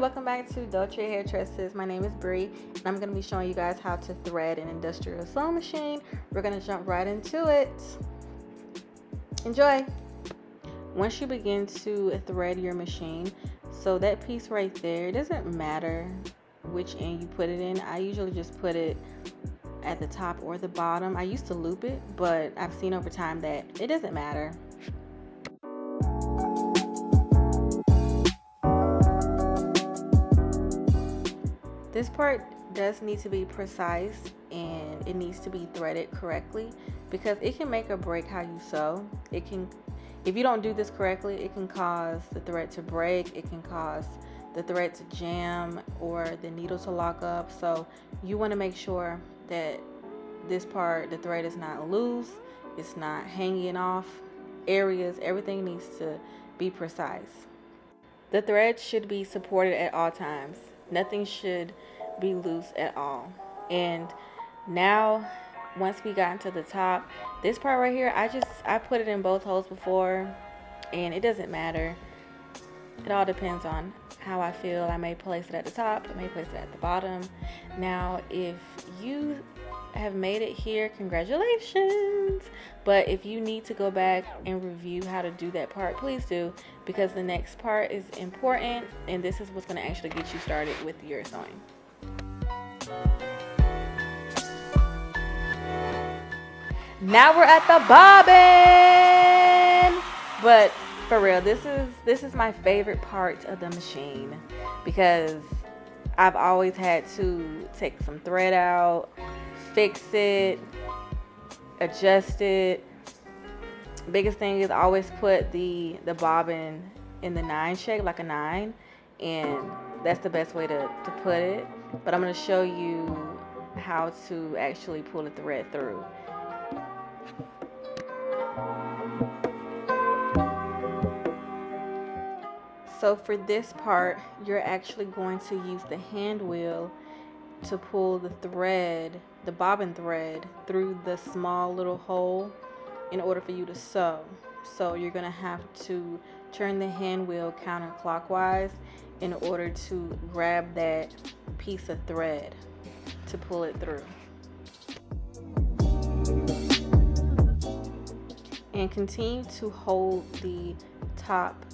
welcome back to Dolce Hair Tresses. My name is Bree, and I'm going to be showing you guys how to thread an industrial sewing machine. We're going to jump right into it. Enjoy! Once you begin to thread your machine, so that piece right there, it doesn't matter which end you put it in. I usually just put it at the top or the bottom. I used to loop it, but I've seen over time that it doesn't matter. This part does need to be precise and it needs to be threaded correctly because it can make or break how you sew. It can, if you don't do this correctly, it can cause the thread to break, it can cause the thread to jam or the needle to lock up. So you want to make sure that this part, the thread is not loose, it's not hanging off areas, everything needs to be precise. The thread should be supported at all times. Nothing should be loose at all. And now once we got into the top, this part right here, I put it in both holes before and it doesn't matter. It all depends on how I feel. I may place it at the top, I may place it at the bottom. Now if you have made it here, congratulations. But if you need to go back and review how to do that part, please do, because the next part is important and this is what's going to actually get you started with your sewing. Now we're at the bobbin. But for real, this is my favorite part of the machine because I've always had to take some thread out, fix it, adjust it. Biggest thing is always put the bobbin in the 9 shape, like a 9, and that's the best way to put it. But I'm going to show you how to actually pull the thread through. So for this part, you're actually going to use the hand wheel to pull the thread, the bobbin thread, through the small little hole in order for you to sew. So you're going to have to turn the hand wheel counterclockwise in order to grab that piece of thread to pull it through. And continue to hold the top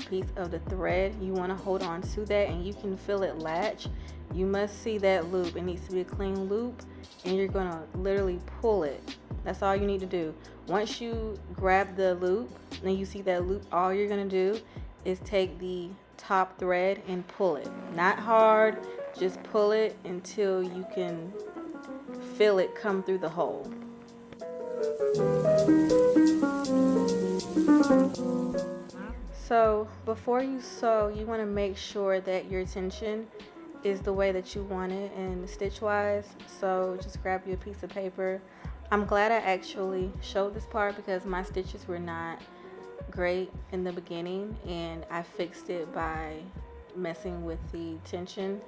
piece of the thread. You want to hold on to that and you can feel it latch. You must see that loop. It needs to be a clean loop and you're going to literally pull it. That's all you need to do. Once you grab the loop and you see that loop, all you're going to do is take the top thread and pull it. Not hard, just pull it until you can feel it come through the hole. So before you sew, you want to make sure that your tension is the way that you want it and stitch wise. So just grab you a piece of paper. I'm glad I actually showed this part because my stitches were not great in the beginning and I fixed it by messing with the tension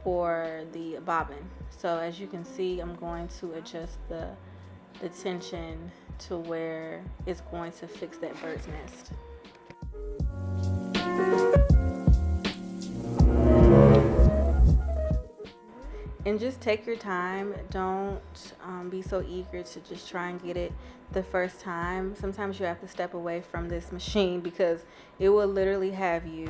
for the bobbin. So as you can see, I'm going to adjust the tension to where it's going to fix that bird's nest. And just take your time. Don't be so eager to just try and get it the first time. Sometimes you have to step away from this machine because it will literally have you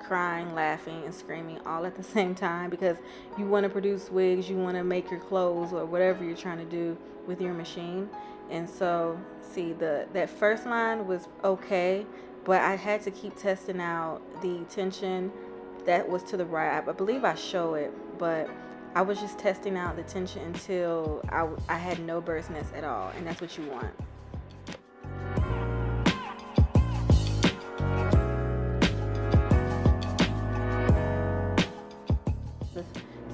crying, laughing, and screaming all at the same time because you want to produce wigs, you want to make your clothes or whatever you're trying to do with your machine. And so see, that first line was okay, but I had to keep testing out the tension that was to the right. I believe I show it, but I was just testing out the tension until I had no bird's nest at all, and that's what you want.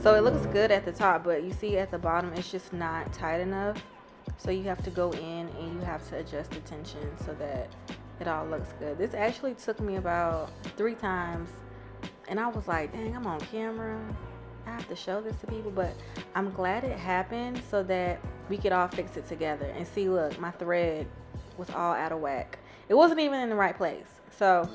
So it looks good at the top, but you see at the bottom it's just not tight enough. So you have to go in and you have to adjust the tension so that it all looks good. This actually took me about 3 times and I was like, dang, I'm on camera, I have to show this to people, but I'm glad it happened so that we could all fix it together. And see, look, my thread was all out of whack it wasn't even in the right place. So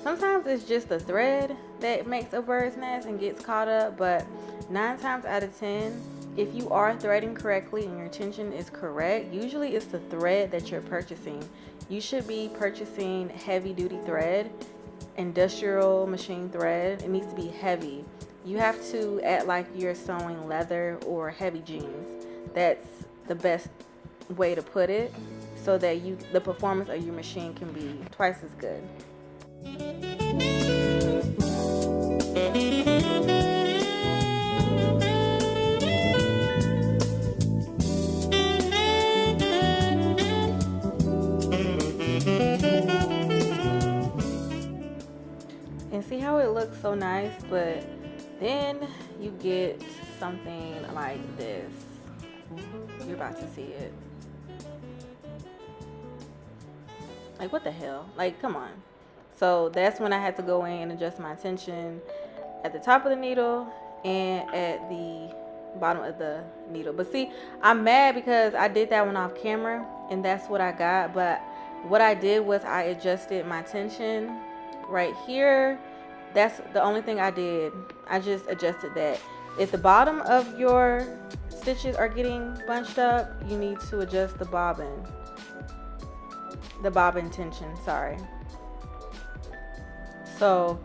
sometimes it's just the thread that makes a bird's nest and gets caught up, but 9 times out of 10, if you are threading correctly and your tension is correct, usually it's the thread that you're purchasing. You should be purchasing heavy duty thread, industrial machine thread. It needs to be heavy. You have to act like you're sewing leather or heavy jeans. That's the best way to put it, so that the performance of your machine can be twice as good. And see how it looks so nice, but then you get something like this. You're about to see it. Like, what the hell? Like, come on. So that's when I had to go in and adjust my tension at the top of the needle and at the bottom of the needle. But see, I'm mad because I did that one off camera and that's what I got. But what I did was I adjusted my tension right here. That's the only thing I did. I just adjusted that. If the bottom of your stitches are getting bunched up, you need to adjust the bobbin tension, sorry. So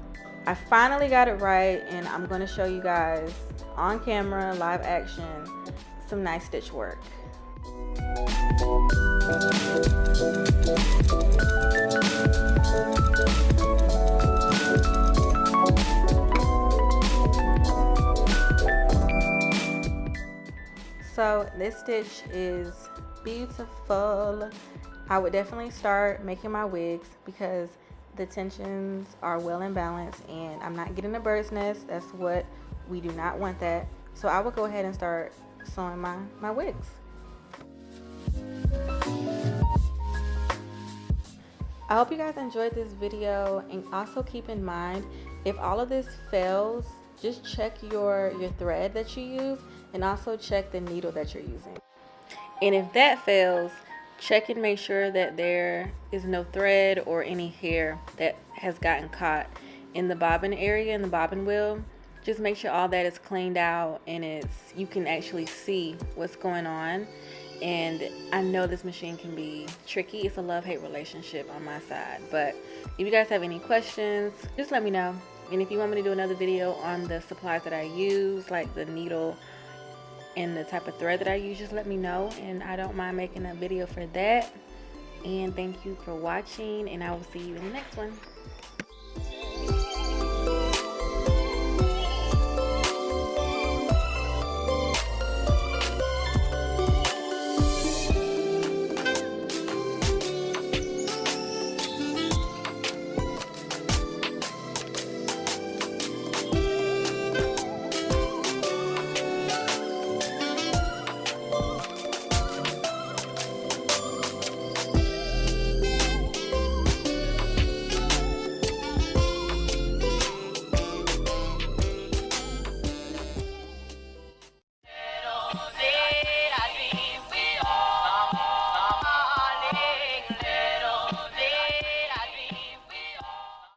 I finally got it right, and I'm going to show you guys on camera, live action, some nice stitch work. So this stitch is beautiful. I would definitely start making my wigs because the tensions are well in balance and I'm not getting a bird's nest. That's what we do not want that. So I would go ahead and start sewing my wigs. I hope you guys enjoyed this video, and also keep in mind, if all of this fails, just check your thread that you use and also check the needle that you're using. And if that fails, check and make sure that there is no thread or any hair that has gotten caught in the bobbin area, in the bobbin wheel. Just make sure all that is cleaned out and you can actually see what's going on. And I know this machine can be tricky. It's a love-hate relationship on my side. But if you guys have any questions, just let me know. And if you want me to do another video on the supplies that I use, like the needle and the type of thread that I use, just let me know, and I don't mind making a video for that. And thank you for watching, and I will see you in the next one.